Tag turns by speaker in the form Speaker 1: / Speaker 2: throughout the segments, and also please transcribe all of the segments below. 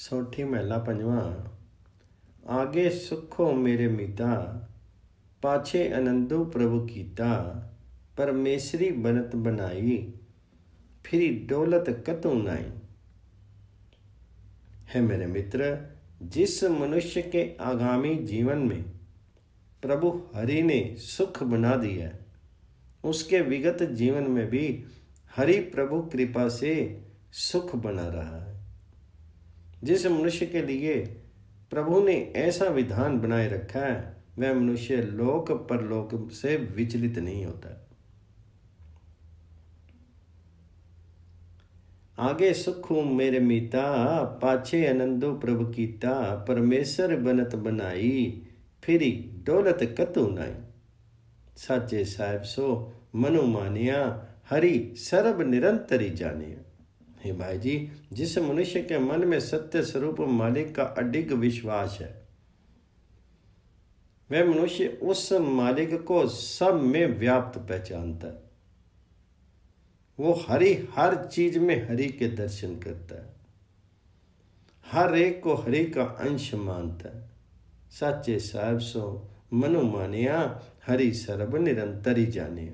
Speaker 1: सौठी महला पंजवा। आगे सुखो मेरे मीता, पाछे आनंदो प्रभु कीता। परमेसरी बनत बनाई, फिरी दौलत कतों नाई। है मेरे मित्र, जिस मनुष्य के आगामी जीवन में प्रभु हरि ने सुख बना दिया, उसके विगत जीवन में भी हरि प्रभु कृपा से सुख बना रहा है। जिस मनुष्य के लिए प्रभु ने ऐसा विधान बनाए रखा है, वह मनुष्य लोक परलोक से विचलित नहीं होता। आगे सुखू मेरे मीता, पाछे आनंदो प्रभु कीता। परमेसर बनत बनाई, फिरी दौलत कतों नाई। साचे साहिब सो मनु मानिया, हरि सर्ब निरंतरी जानिया। हे भाई जी, जिस मनुष्य के मन में सत्य स्वरूप मालिक का अडिग विश्वास है, वह मनुष्य उस मालिक को सब में व्याप्त पहचानता है। वो हरि हर चीज में हरि के दर्शन करता है, हर एक को हरि का अंश मानता है। साचे साहिब सो मनु मानिया, हरि सर्ब निरंतरी जानिया।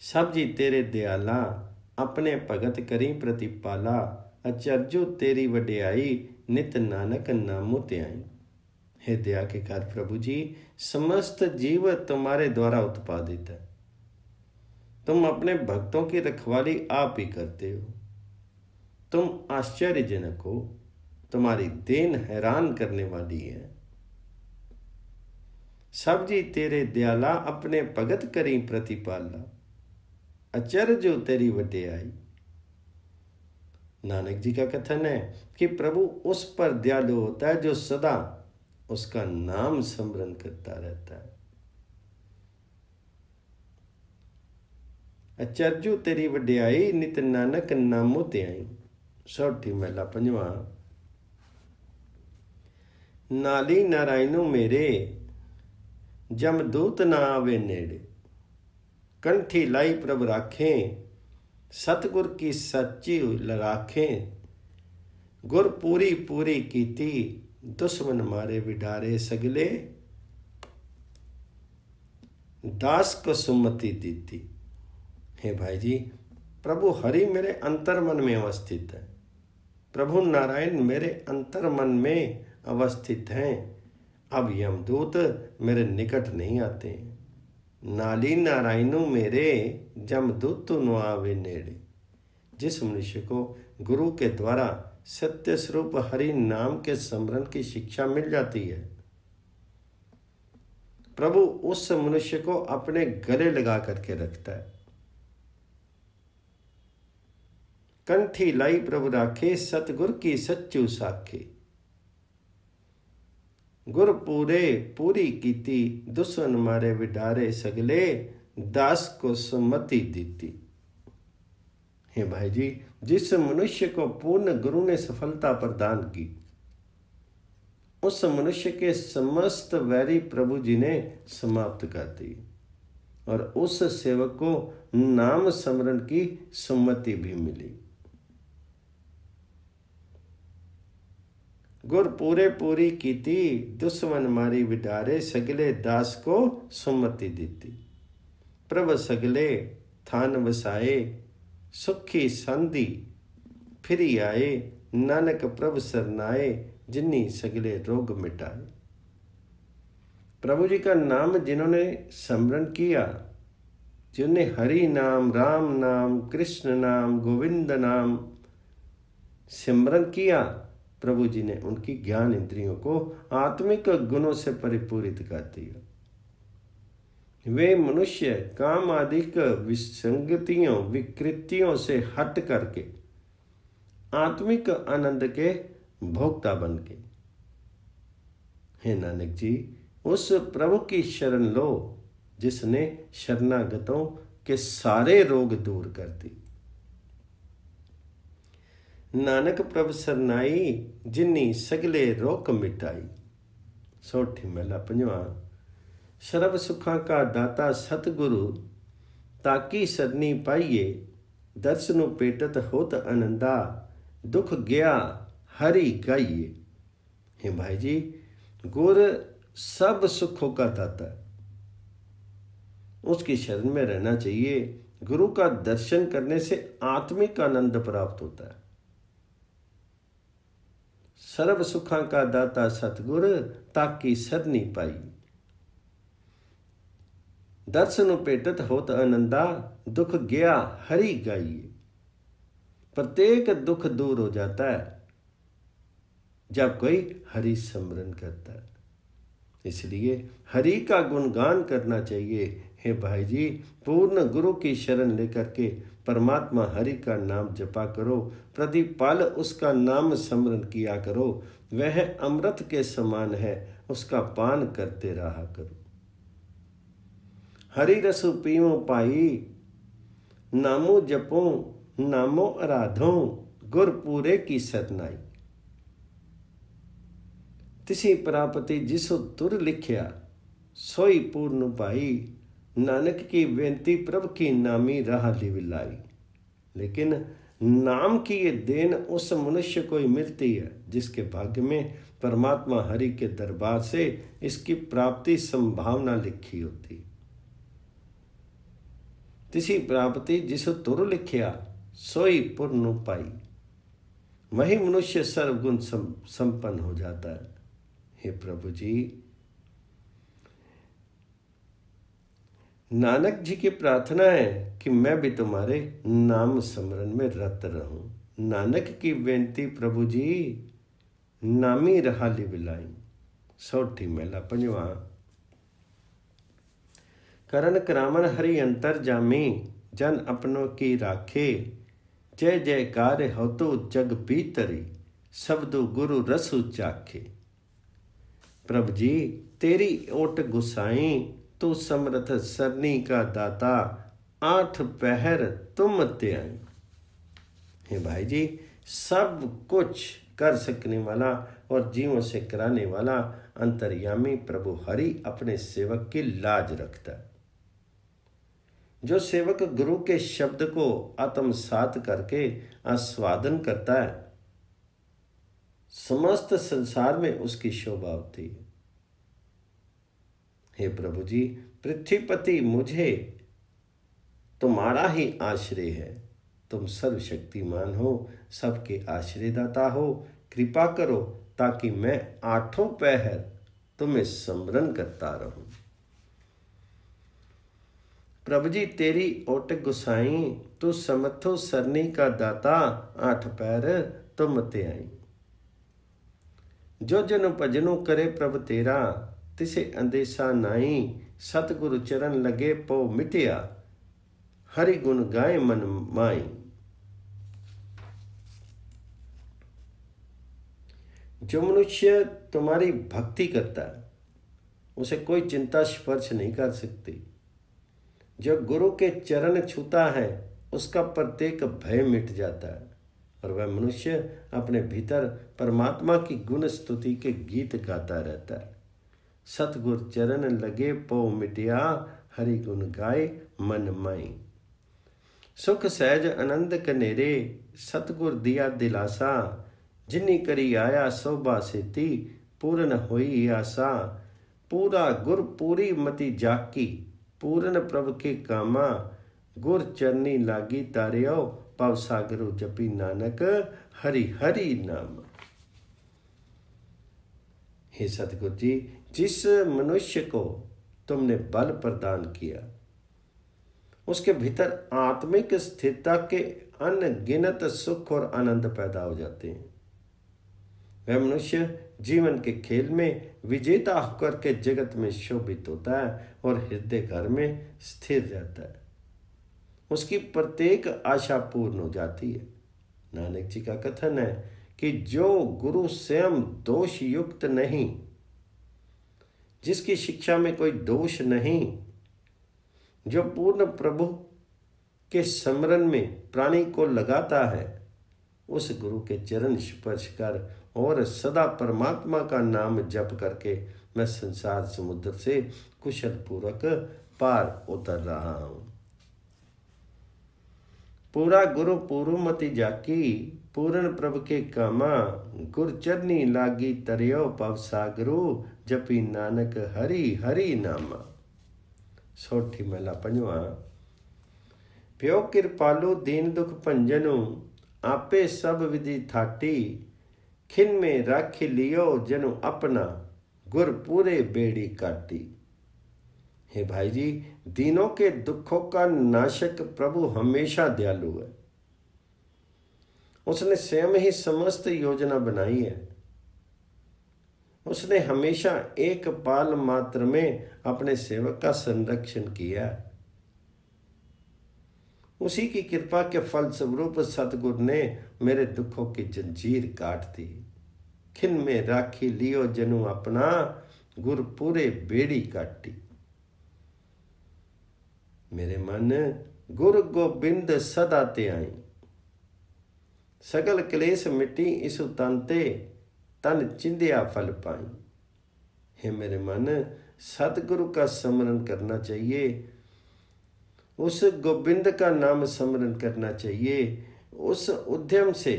Speaker 1: सब जी तेरे दयाला, अपने भगत करी प्रतिपाला। अचरजो तेरी वड्याई, नित नानक नामो त्याई। हे दया के घर प्रभु जी, समस्त जीव तुम्हारे द्वारा उत्पादित है। तुम अपने भक्तों की रखवाली आप ही करते हो। तुम आश्चर्यजनक हो, तुम्हारी देन हैरान करने वाली है। सब जी तेरे दयाला, अपने भगत करी प्रतिपाला। अचरजो तेरी वड्याई। नानक जी का कथन है कि प्रभु उस पर दयालु होता है जो सदा उसका नाम स्मरण करता रहता है। अचरजो तेरी वड्याई, नित नानक नामो त्याई। सौठी महला पंजवा। नाली नारायणो मेरे, जमदूत ना आवे नेड़े। कंठी लाई प्रभ राखें, सतगुर की सच्ची राखें। गुर पूरी पूरी कीती, दुश्मन मारे विडारे सगले। दास को सुमति दीती। हे भाई जी, प्रभु हरि मेरे अंतर मन में अवस्थित है। प्रभु नारायण मेरे अंतर मन में अवस्थित हैं। अब यमदूत मेरे निकट नहीं आते। नाली नारायणु मेरे, जमदूत न आवे नेड़े। जिस मनुष्य को गुरु के द्वारा सत्य स्वरूप हरि नाम के स्मरण की शिक्षा मिल जाती है, प्रभु उस मनुष्य को अपने गले लगा करके रखता है। कंठी लाई प्रभु राखे, सतगुर की सच्चू साखे। गुर पूरे पूरी कीती, दुश्मन मारे विडारे सगले। दास को सुमति दीती। हे भाई जी, जिस मनुष्य को पूर्ण गुरु ने सफलता प्रदान की, उस मनुष्य के समस्त वैरी प्रभु जी ने समाप्त कर दी और उस सेवक को नाम स्मरण की सुमति भी मिली। गुर पूरे पूरी कीती, दुश्मन मारी विडारे सगले। दास को सुमति दीती। प्रभ सगले थान वसाए, सुखी संधि फिरी आए। नानक प्रभ सरनाए, जिन्नी सगले रोग मिटाए। प्रभु जी का नाम जिन्होंने स्मरण किया, जिन्होंने हरि नाम, राम नाम, कृष्ण नाम, गोविंद नाम सिमरन किया, प्रभु जी ने उनकी ज्ञान इंद्रियों को आत्मिक गुणों से परिपूरित कर दिया। वे मनुष्य काम आदिक विसंगतियों विकृतियों से हट करके आत्मिक आनंद के भोक्ता बन गए। हे नानक जी, उस प्रभु की शरण लो जिसने शरणागतों के सारे रोग दूर कर दी। नानक प्रभ सरनाई, जिन्नी सगले रोक मिटाई। सौठी महला पंजवा। सर्व सुखा का दाता सतगुरु, ताकी सरनी पाइए। दर्शनु पेटत होत आनंदा, दुख गया हरि गाइए। हे भाई जी, गुर सब सुखों का दाता है, उसकी शरण में रहना चाहिए। गुरु का दर्शन करने से आत्मिक आनंद प्राप्त होता है। सर्व सुखा का दाता सतगुर, ताकि सरनी पाई। दर्शन पेटत होत आनंदा, दुख गया हरि गाइए। प्रत्येक दुख दूर हो जाता है जब कोई हरि स्मरण करता है। इसलिए हरि का गुणगान करना चाहिए। हे भाई जी, पूर्ण गुरु की शरण लेकर के परमात्मा हरि का नाम जपा करो, प्रतिपल उसका नाम स्मरण किया करो। वह अमृत के समान है, उसका पान करते रहा करो। हरि रसु पीवो पाई, नामो जपो नामो आराधो, गुर पूरे की सरनाई। तिसी प्रापति जिसो तुर लिखिया, सोई पूर्ण पाई। नानक की बेनती प्रभ की नामी राह लिविलाई। लेकिन नाम की ये देन उस मनुष्य को ही मिलती है जिसके भाग्य में परमात्मा हरि के दरबार से इसकी प्राप्ति संभावना लिखी होती। तिसी प्राप्ति जिसो तुर लिखिया, सोई पूर्ण पाई। वही मनुष्य सर्वगुण संपन्न हो जाता है। हे प्रभु जी, नानक जी की प्रार्थना है कि मैं भी तुम्हारे नाम स्मरण में रत रहूं। नानक की बेनती प्रभु जी, नामी रहा लिविलाई। सौठी मेला पंजवा। करन करामन हरि अंतर जामी, जन अपनों की राखे। जय जयकार हो तो जग भीतरी, शब्दो गुरु रसु चाखे। प्रभु जी, तेरी ओट गुसाई, तू समर्थ सरनी का दाता। आठ पहर तुम त्याई। हे भाई जी, सब कुछ कर सकने वाला और जीवों से कराने वाला अंतर्यामी प्रभु हरि अपने सेवक की लाज रखता है। जो सेवक गुरु के शब्द को आत्मसात करके आस्वादन करता है, समस्त संसार में उसकी शोभा होती है। हे प्रभु जी, पृथ्वीपति मुझे तुम्हारा ही आश्रय है। तुम सर्वशक्तिमान हो, सबके आश्रयदाता हो। कृपा करो ताकि मैं आठों पहर तुम्हें स्मरण करता रहूं। प्रभु जी, तेरी ओट गुसाई, तू समर्थो सरनी का दाता। आठ पहर तुम त्याई। जो जन भजनो करे प्रभु तेरा, तिसे अंदेशा नाई। सतगुरु चरण लगे पो मिटिया, हरि गुण गाए मन माई। जो मनुष्य तुम्हारी भक्ति करता है, उसे कोई चिंता स्पर्श नहीं कर सकती। जो गुरु के चरण छूता है, उसका प्रत्येक भय मिट जाता है और वह मनुष्य अपने भीतर परमात्मा की गुण स्तुति के गीत गाता रहता है। सतगुर चरण लगे पो मिटिया, हरि गुण गाए मन माई। सुख सहज आनंद कनेरे, सतगुर दिया दिलासा। जिन्नी करी आया शोभा सेती, पूर्ण होई आसा। पूरा गुर पूरी मति जाकी, पूर्ण प्रभु के कामा। गुर चरनी लागी तारियो, पव सागरो जपी नानक, हरि हरि नाम। हे सतगुरु जी, जिस मनुष्य को तुमने बल प्रदान किया, उसके भीतर आत्मिक स्थिरता के अनगिनत सुख और आनंद पैदा हो जाते हैं। वह मनुष्य जीवन के खेल में विजेता होकर के जगत में शोभित होता है और हृदय घर में स्थिर रहता है। उसकी प्रत्येक आशा पूर्ण हो जाती है। नानक जी का कथन है कि जो गुरु स्वयं दोष युक्त नहीं, जिसकी शिक्षा में कोई दोष नहीं, जो पूर्ण प्रभु के स्मरण में प्राणी को लगाता है, उस गुरु के चरण स्पर्श कर और सदा परमात्मा का नाम जप करके मैं संसार समुद्र से कुशल पूर्वक पार उतर रहा हूं। पूरा गुरु पूरुमति जाकी, पूरन प्रभ के कामा, गुर चरनी लागी तरियो पव सागरू, जपी नानक हरि हरि नामा। सोठी महला पंजवा। प्यो कृपालु दीन दुख भंजनु, आपे सब विधि थाटी, खिन में राखी लियो जनु अपना, गुर पूरे बेड़ी काटी। हे भाई जी, दीनों के दुखों का नाशक प्रभु हमेशा दयालु है। उसने स्वयं ही समस्त योजना बनाई है। उसने हमेशा एक पाल मात्र में अपने सेवक का संरक्षण किया। उसी की कृपा के फलस्वरूप सतगुरु ने मेरे दुखों की जंजीर काट दी। खिन में राखी लियो जनु अपना, गुर पूरे बेड़ी काटी। मेरे मन गुर गोबिंद सदा ते आई, सगल क्लेश मिट्टी इसु तनते, तन चिंदिया फल पाई। हे मेरे मन, सतगुरु का स्मरण करना चाहिए, उस गोविंद का नाम स्मरण करना चाहिए। उस उद्यम से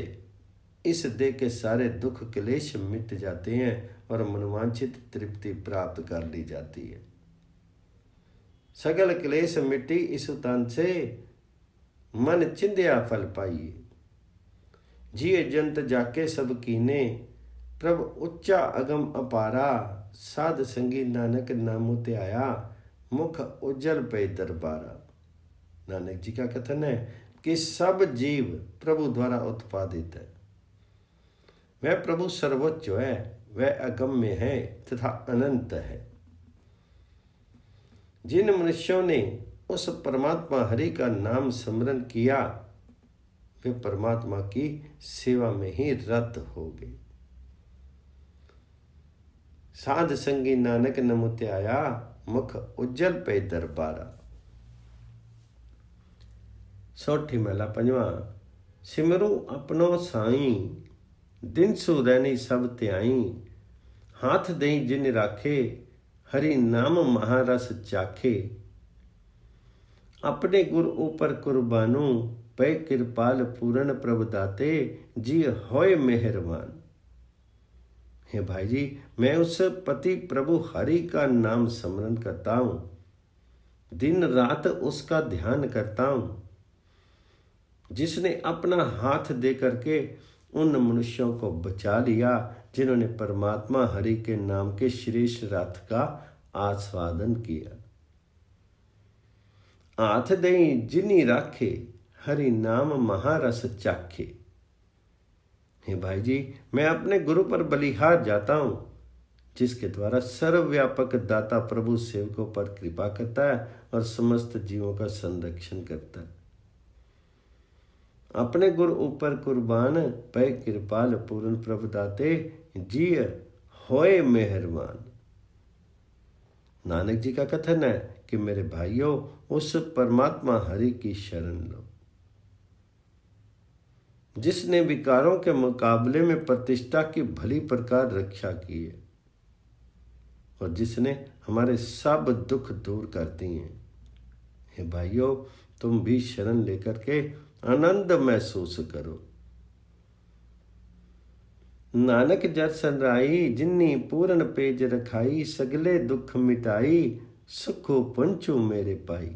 Speaker 1: इस देह के सारे दुख क्लेश मिट जाते हैं और मनवांछित तृप्ति प्राप्त कर ली जाती है। सगल क्लेश मिट्टी इस तन से, मन चिंदिया फल पाइए। जिये जंत जाके सब कीने, प्रभ उच्चा अगम अपारा, साध संगी नानक नामु ते आया, मुख उज्जल पे दरबारा। नानक जी का कथन है कि सब जीव प्रभु द्वारा उत्पादित है। वह प्रभु सर्वोच्च है, वह अगम्य है तथा अनंत है। जिन मनुष्यों ने उस परमात्मा हरि का नाम स्मरण किया, वे परमात्मा की सेवा में ही रत हो गए। साध संगी नानक नमुते आया, मुख उज्जल पे दरबारा। सोठी महला पंजवा। सिमरू अपनो साई, दिन सुरैनी सब त्याई, हाथ दई जिन राखे, हरि नाम महारस चाखे। अपने गुर ऊपर कुर्बानू, पै कृपाल पूरन प्रभ दाते, जी होय मेहरबान। हे भाई जी, मैं उस पति प्रभु हरि का नाम स्मरण करता हूँ, दिन रात उसका ध्यान करता हूँ, जिसने अपना हाथ दे करके उन मनुष्यों को बचा लिया जिन्होंने परमात्मा हरि के नाम के श्रेष्ठ रथ का आस्वादन किया। हाथ दई जिनी राखे, हरि नाम महारस चाखे। हे भाई जी, मैं अपने गुरु पर बलिहार जाता हूँ, जिसके द्वारा सर्वव्यापक दाता प्रभु सेवकों पर कृपा करता है और समस्त जीवों का संरक्षण करता है। अपने गुरु ऊपर कुर्बान, पै कृपाल पूर्ण प्रभु दाते, जी होए मेहरबान। नानक जी का कथन है कि मेरे भाइयों, उस परमात्मा हरि की शरण लो, जिसने विकारों के मुकाबले में प्रतिष्ठा की भली प्रकार रक्षा की है और जिसने हमारे सब दुख दूर कर दिए हैं। हे भाइयों, तुम भी शरण लेकर के आनंद महसूस करो। नानक जट सनराई, जिन्नी पूरन पेज रखाई, सगले दुख मिटाई, सुखो पंचू मेरे पाई।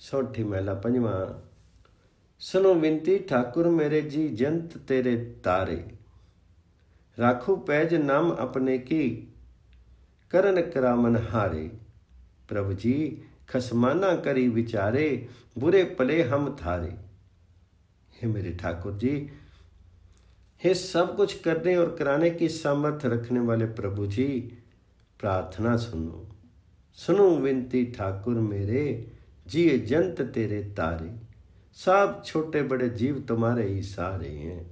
Speaker 1: सोठी महला पंजवा। सुनो विनती ठाकुर मेरे जी, जंत तेरे तारे, राखो पैज नाम अपने की, करन करामन हारे। प्रभु जी खसमाना करी विचारे, बुरे पले हम थारे। हे मेरे ठाकुर जी, हे सब कुछ करने और कराने की सामर्थ्य रखने वाले प्रभु जी, प्रार्थना सुनो। सुनो विनती ठाकुर मेरे, जिए जंत तेरे तारे। सब छोटे बड़े जीव तुम्हारे ही सहारे हैं।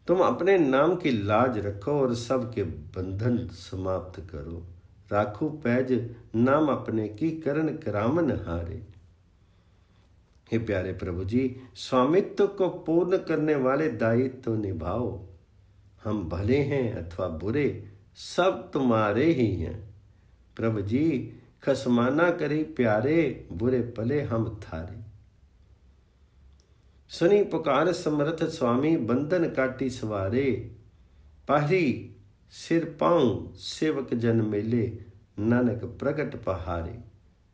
Speaker 1: तुम अपने नाम की लाज रखो और सबके बंधन समाप्त करो। राखू पैज नाम अपने की, करन करामन हारे। हे प्यारे प्रभु जी, स्वामित्व को पूर्ण करने वाले दायित्व तो निभाओ। हम भले हैं अथवा बुरे, सब तुम्हारे ही हैं। प्रभु जी खसमाना करी प्यारे, बुरे पले हम थारे। सुनी पुकार समर्थ स्वामी बंधन काटी सवारे, पाहरी सिर पांव सेवक जन मेले, नानक प्रगट पहारे।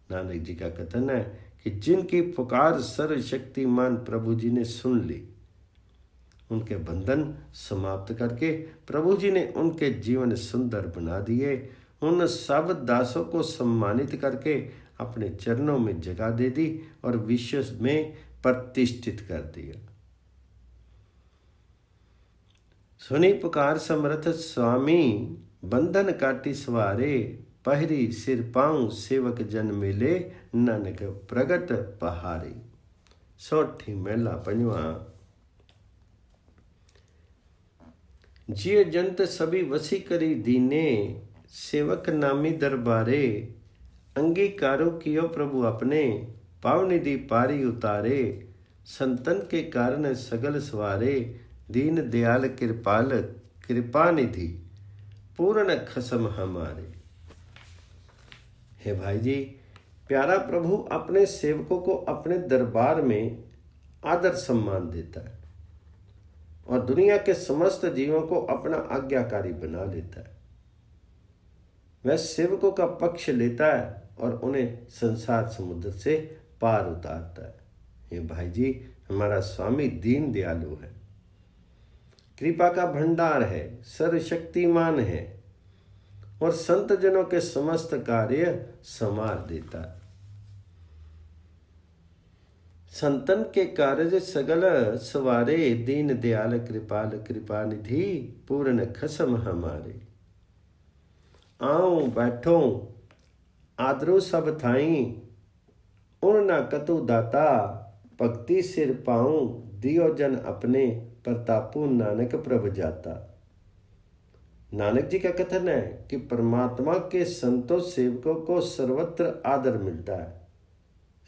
Speaker 1: नानक जी का कथन है कि जिनकी पुकार सर्वशक्तिमान प्रभु जी ने सुन ली, उनके बंधन समाप्त करके प्रभु जी ने उनके जीवन सुंदर बना दिए। उन सब दासों को सम्मानित करके अपने चरणों में जगह दे दी और विश्व में प्रतिष्ठित कर दिया। सुनी पुकार समर्थ स्वामी बंधन काटी सवारे, पहरी सिर पांव सेवक जन मिले, नानक प्रगट पहारी। सोठी मेला पंजवा। जिय जंत सभी वसी करी दीने, सेवक नामी दरबारे, अंगीकारो कियो प्रभु अपने, पावनिधि पारी उतारे, संतन के कारण सगल सवारे, दीन दयाल कृपाल कृपा निधि, पूर्ण खसम हमारे। हे भाई जी, प्यारा प्रभु अपने सेवकों को अपने दरबार में आदर सम्मान देता है और दुनिया के समस्त जीवों को अपना आज्ञाकारी बना लेता है। वह सेवकों का पक्ष लेता है और उन्हें संसार समुद्र से पार उतारता है। ये भाई जी, हमारा स्वामी दीन दयालु है, कृपा का भंडार है, सर्वशक्तिमान है और संत जनों के समस्त कार्य संवार देता है। संतन के कार्य सगल सवारे, दीन दयाल कृपाल कृपा निधि, पूर्ण खसम हमारे। आओ बैठो आदरो सब थाई, उन ना कतु दाता, भक्ति सिर पाऊं दियो जन अपने, प्रतापु नानक प्रभ जाता। नानक जी का कथन है कि परमात्मा के संतों सेवकों को सर्वत्र आदर मिलता है,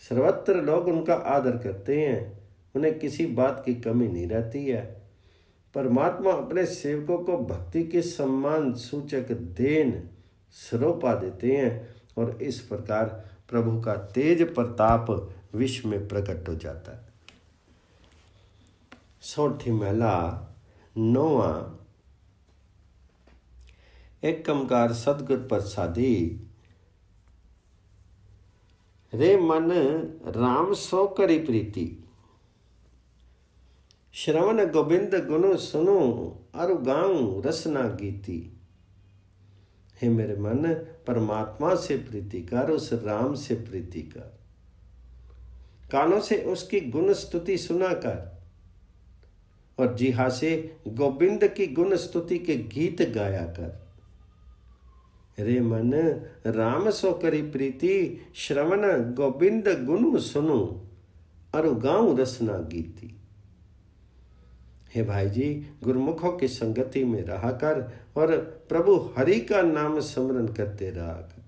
Speaker 1: सर्वत्र लोग उनका आदर करते हैं, उन्हें किसी बात की कमी नहीं रहती है। परमात्मा अपने सेवकों को भक्ति के सम्मान सूचक देन सरोपा देते हैं और इस प्रकार प्रभु का तेज प्रताप विश्व में प्रकट हो जाता है। सोठी महिला नौवा। एक कमकार सदगुर प्रसादी, रे मन राम सो करी प्रीति, श्रवण गोविंद गुनु सुनो, अरु गाऊं रसना गीति। हे मेरे मन, परमात्मा से प्रीति कर, उस राम से प्रीति कर, कानों से उसकी गुण स्तुति सुना कर और जिहा से गोविंद की गुण स्तुति के गीत गाया कर। रे मन राम सो करी प्रीति, श्रवण गोविंद गुण सुनो, अरु गाऊं रसना गीति। हे भाई जी, गुरुमुखों की संगति में रहा कर और प्रभु हरि का नाम स्मरण करते रहा कर।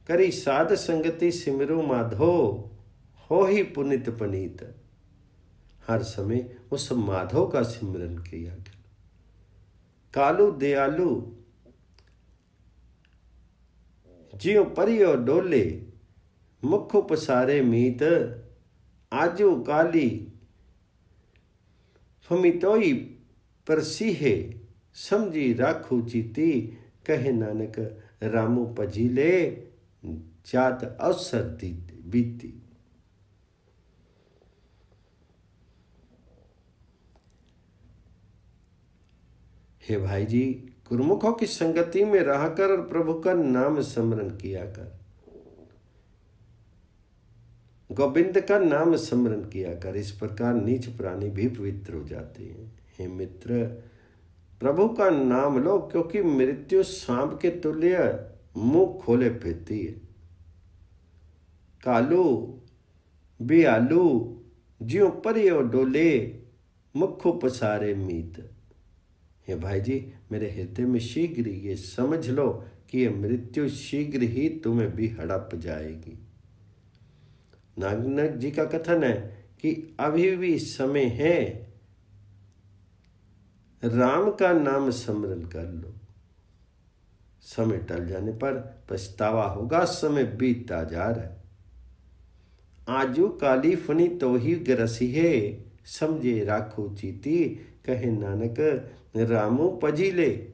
Speaker 1: करी साध संगति सिमरु माधो, हो ही पुनित पनीत। हर समय उस माधव का सिमरन किया कर। कालू दयालु जियो परियो डोले, मुख पसारे मीत, आजू काली फमितोई परसीहे, समझी राखू चीती, कहे नानक रामू पजीले, जात अवसर बीती। हे भाई जी, गुरुमुखों की संगति में रहकर और प्रभु का नाम स्मरण किया कर, गोविंद का नाम स्मरण किया कर। इस प्रकार नीच प्राणी भी पवित्र हो जाते हैं। हे मित्र, प्रभु का नाम लो, क्योंकि मृत्यु सांप के तुल्य मुंह खोले फिरती है। कालू बियालू ज्यों परियो डोले, मुख पसारे मीत। हे भाई जी, मेरे हृदय में शीघ्र ये समझ लो कि ये मृत्यु शीघ्र ही तुम्हें भी हड़प जाएगी। नानक जी का कथन है कि अभी भी समय है, राम का नाम स्मरण कर लो। समय टल जाने पर पछतावा होगा, समय बीतता जा रहा है। आजू काली फनी तो ही गरसी है, समझे राखो चीती, कहे नानक रामू पजीले,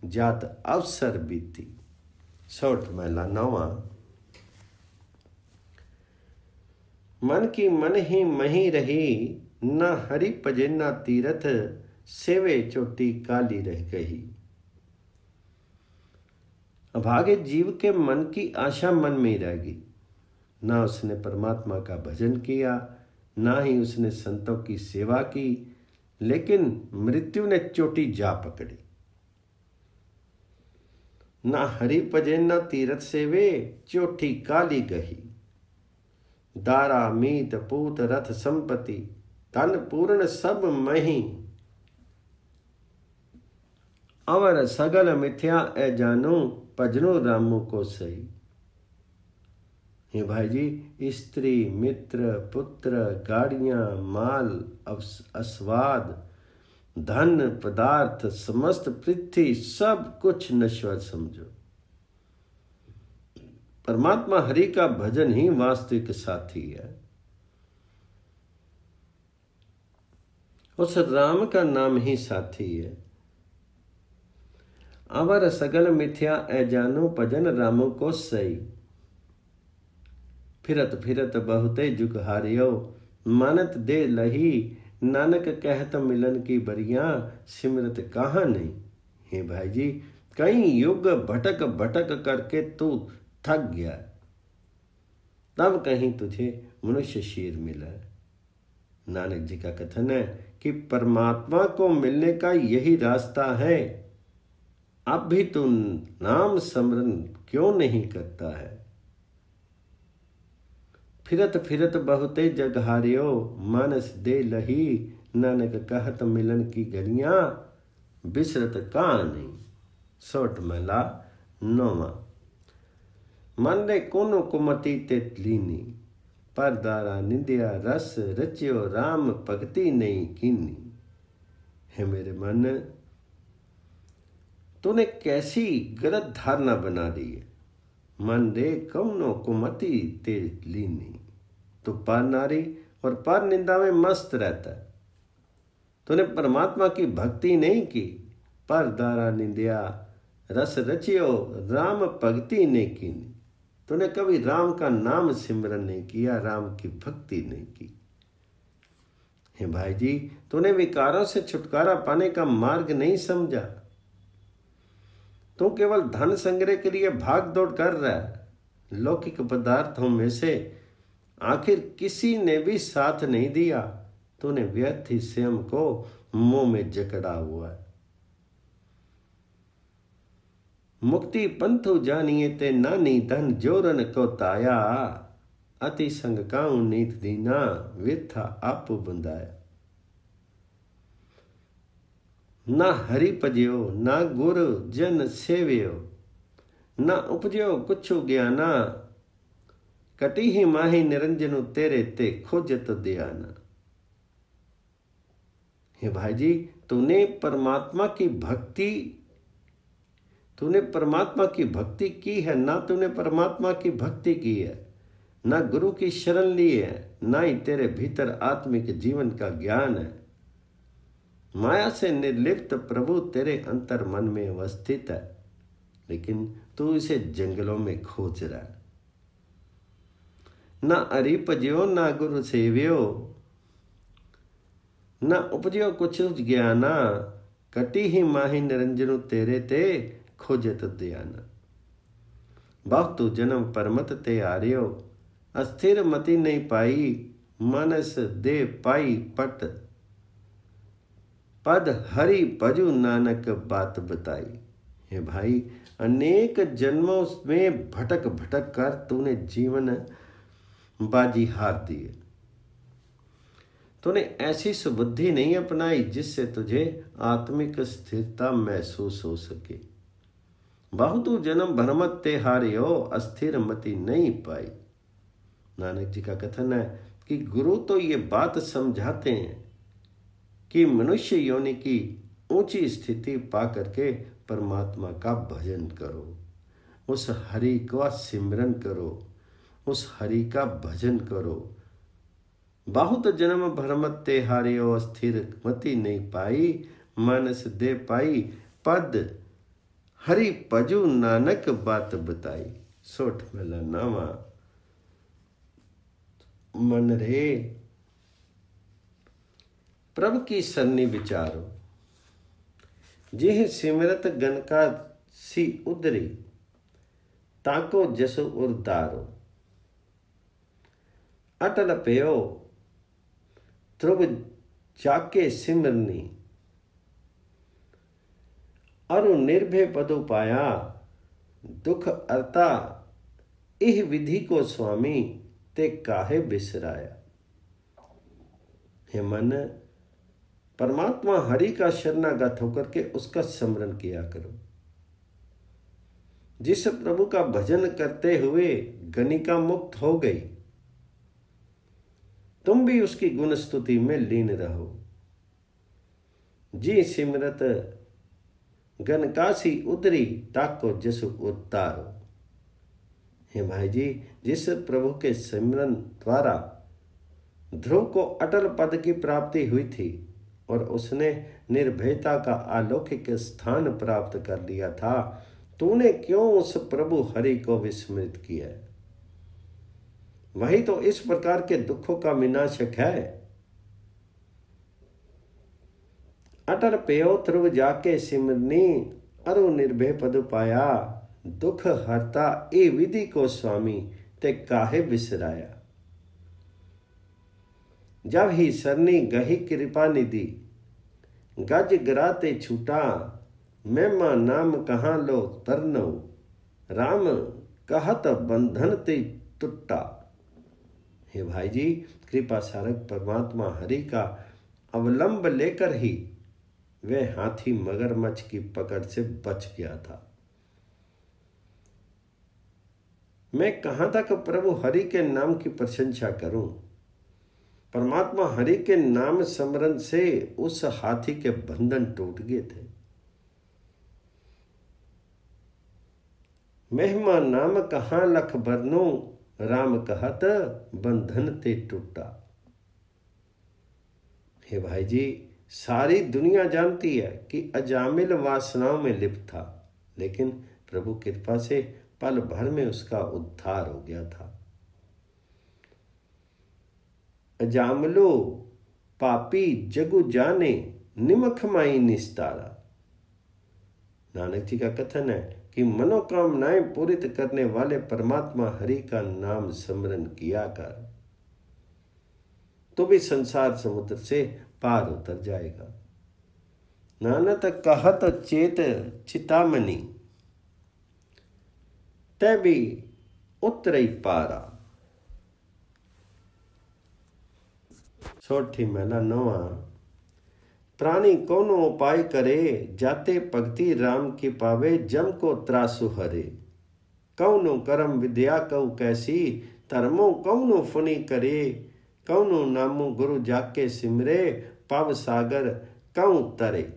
Speaker 1: जात अवसर बीती। सौठ महला नौवा। मन की मन ही मही रही, न हरि पजे न तीरथ, सेवे चोटी काली रह गई। अभागे जीव के मन की आशा मन में ही रह गई, ना उसने परमात्मा का भजन किया, ना ही उसने संतों की सेवा की, लेकिन मृत्यु ने चोटी जा पकड़ी। ना हरि पजे न तीरथ सेवे, चोटी काली गही। दारा मीत पूत रथ संपत्ति, धन पूर्ण सब मही। अवर सगल मिथ्या ए जानू, भजनो रामू को सही। हे भाई जी, स्त्री मित्र पुत्र गाड़ियां माल अस्वाद धन पदार्थ समस्त पृथ्वी सब कुछ नश्वर समझो। परमात्मा हरि का भजन ही वास्तविक साथी है। उस राम का नाम ही साथी है। अवर सगल मिथ्या ए जानू, भजन रामू को सही। फिरत फिरत बहुते जुग हारियो, मानत दे लही, नानक कहत मिलन की बरिया, सिमरत कहाँ नहीं। हे भाई जी, कई युग भटक भटक करके तू थक गया, तब कहीं तुझे मनुष्य शरीर मिला। नानक जी का कथन है कि परमात्मा को मिलने का यही रास्ता है। अब भी तू नाम स्मरण क्यों नहीं करता है। फिरत फिरत बहुते जग हारियो, मानस दे लही, नानक कहत मिलन की गलियां, बिसरत कहाँ नहीं। सोठ महला नौवा। मन ने कोनो कुमति ते लीनी, पर दारा निंदिया रस रचियो, राम भगति नहीं कीनी। है मेरे मन, तूने कैसी गलत धारणा बना दी है। मन रे कौनो कुमति ते लीनी, तो पर नारी और पर निंदा में मस्त रहता है। तूने परमात्मा की भक्ति नहीं की, पर दारा निंदिया रस रचियो, राम भक्ति नहीं की। तूने कभी राम का नाम सिमरन नहीं किया, राम की भक्ति नहीं की। हे भाई जी, तूने विकारों से छुटकारा पाने का मार्ग नहीं समझा। तू केवल धन संग्रह के लिए भाग दौड़ कर रहा है। लौकिक पदार्थों में से आखिर किसी ने भी साथ नहीं दिया। तूने व्यर्थ ही स्वयं को मोह में जकड़ा हुआ है। मुक्ति पंथु जानिए ते नानी, धन जोरन को ताया, अति संग काऊ नीत दीना, विथा आप बंदाया। ना हरि पज्यो ना गुरु जन सेव्यो, ना उपज्यो कुछु ज्ञाना, कटी ही माही निरंजनु तेरे ते खोजत दयाना। हे भाई जी, तूने परमात्मा की भक्ति की है, ना तूने परमात्मा की भक्ति की है, ना गुरु की शरण ली है, ना ही तेरे भीतर आत्मिक जीवन का ज्ञान है। माया से निर्लिप्त प्रभु तेरे अंतर मन में अवस्थित है, लेकिन तू इसे जंगलों में खोज रहा है। ना हरि भज्यो ना गुरु सेव्यो, ना उपज्यो कुछ ज्ञाना, कटी ही माही निरंजनु तेरे ते खोजत दयाना। बहुतु जन्म परमत ते आर्यो, अस्थिर मति नहीं पाई, मानस दे पाई पट, पद हरि भजु नानक बात बताई। हे भाई, अनेक जन्मों में भटक भटक कर तूने जीवन बाजी हार दी है। तूने ऐसी सुबुद्धि नहीं अपनाई जिससे तुझे आत्मिक स्थिरता महसूस हो सके। बहुतु जन्म भ्रमत ते हारियो, अस्थिर मति नहीं पाई। नानक जी का कथन है कि गुरु तो ये बात समझाते हैं कि मनुष्य योनि की ऊंची स्थिति पा करके परमात्मा का भजन करो, उस हरि का सिमरन करो, उस हरि का भजन करो। बहुत जन्म भरमत ते हारियो, स्थिर मति नहीं पाई, मानस दे पाई पद, हरि भजू नानक बात बताई। सोठ मेला नावा। मन रे प्रभु की सरनी विचारो, जिह सिमरत गनका सी उदरी, ताको जसु उर्दारो। अटल पयो ध्रुव जाके सिमरनी, अरु निर्भय पदु पाया, दुख अर्ता इह विधि को स्वामी, ते काहे बिसराया। हे मन, परमात्मा हरि का शरणागत होकर के उसका स्मरण किया करो। जिस प्रभु का भजन करते हुए गणिका मुक्त हो गई, तुम भी उसकी गुण स्तुति में लीन रहो। जी सिमरत गनकासी उदरी, ताको जसु उतारो। हे भाई जी, जिस प्रभु के सिमरन द्वारा ध्रुव को अटल पद की प्राप्ति हुई थी और उसने निर्भयता का अलौकिक स्थान प्राप्त कर लिया था, तूने क्यों उस प्रभु हरि को विस्मृत किया? वही तो इस प्रकार के दुखों का विनाशक है। अटल पेयो ध्रुव जाके सिमरनी, अरु निर्भय पद पाया, दुख हरता ए विधि को स्वामी, ते काहे बिसराया। जब ही सरनी गही कृपा निधि, गज गिराते छूटा, महिमा नाम कहाँ लो तरनो, राम कहत बंधन ते टूटा। हे भाई जी, कृपा सारक परमात्मा हरि का अवलंब लेकर ही वह हाथी मगरमच्छ की पकड़ से बच गया था। मैं कहां तक प्रभु हरि के नाम की प्रशंसा करूं। परमात्मा हरि के नाम स्मरण से उस हाथी के बंधन टूट गए थे। महिमा नाम कहां लख बरनो, राम कहत बंधन ते टूटा। हे भाई जी, सारी दुनिया जानती है कि अजामिल वासनाओं में लिप्त था, लेकिन प्रभु कृपा से पल भर में उसका उद्धार हो गया था। अजामलो पापी जगु जाने, निमख माई निस्तारा। नानक जी का कथन है कि मनोकामनाएं पूरित करने वाले परमात्मा हरि का नाम स्मरण किया कर, तो भी संसार समुद्र से पार उतर जाएगा। नानक कहत चेत चितामणि, तै भी उतरई पारा। सोठी मेला नवा। प्राणी कोनो उपाय करे, जाते भक्ति राम की पावे, जम को त्रासु हरे। कौनो कर्म विद्या कऊ कैसी, धर्मो कौनो फुनि करे। कौनो नामो गुरु जाके सिमरे, पव सागर कऊ तरे।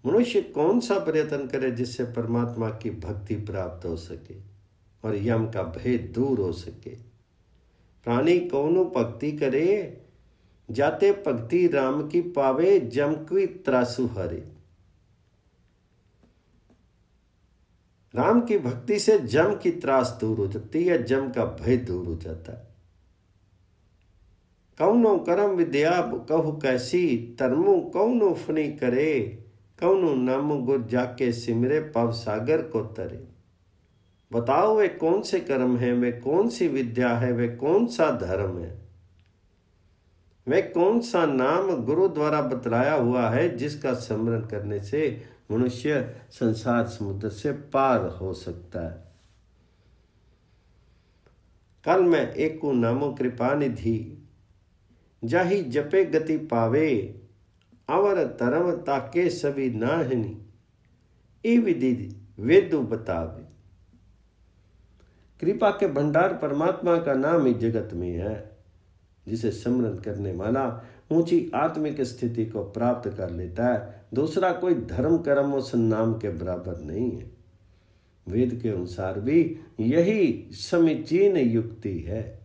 Speaker 1: मनुष्य कौन सा प्रयत्न करे जिससे परमात्मा की भक्ति प्राप्त हो सके और यम का भेद दूर हो सके। प्राणी कौनो भक्ति करे, जाते भक्ति राम की पावे, जम की त्रासु हरे। राम की भक्ति से जम की त्रास दूर हो जाती है, जम का भय दूर हो जाता है। कौनो कर्म विद्या कहु कैसी, धर्मो कौनो फुनि करे। कौनो नामो गुर जाके सिमरे, पव सागर को तरे। बताओ वे कौन से कर्म है, वे कौन सी विद्या है, वे कौन सा धर्म है, वे कौन सा नाम गुरु द्वारा बतलाया हुआ है जिसका स्मरण करने से मनुष्य संसार समुद्र से पार हो सकता है। कल मैं एको नामो कृपा निधि, जाहि जपे गति पावे। अवर धर्म ताके सभी नाहनी, ई विधि वेदु बतावे। कृपा के भंडार परमात्मा का नाम ही जगत में है, जिसे स्मरण करने वाला ऊंची आत्मिक स्थिति को प्राप्त कर लेता है। दूसरा कोई धर्म कर्म उस नाम के बराबर नहीं है। वेद के अनुसार भी यही समीचीन युक्ति है।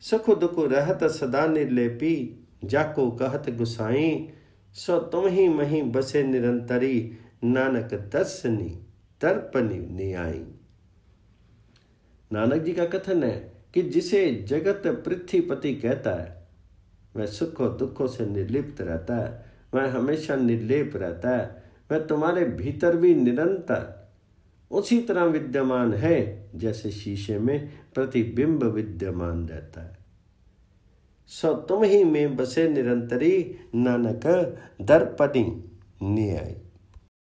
Speaker 1: सुख दुख रहत सदा निर्लेपी, जाको कहत गुसाई, सो तुम ही मही बसे निरंतरी, नानक दर्शनी दर्पणी नियाई। नानक जी का कथन है कि जिसे जगत पृथ्वीपति कहता है वह सुखों दुखों से निर्लिप्त रहता है, वह हमेशा निर्लेप रहता है, वह तुम्हारे भीतर भी निरंतर उसी तरह विद्यमान है जैसे शीशे में प्रतिबिंब विद्यमान रहता है। सो तुम ही में बसे निरंतरी, नानक दर्पणी नियाई।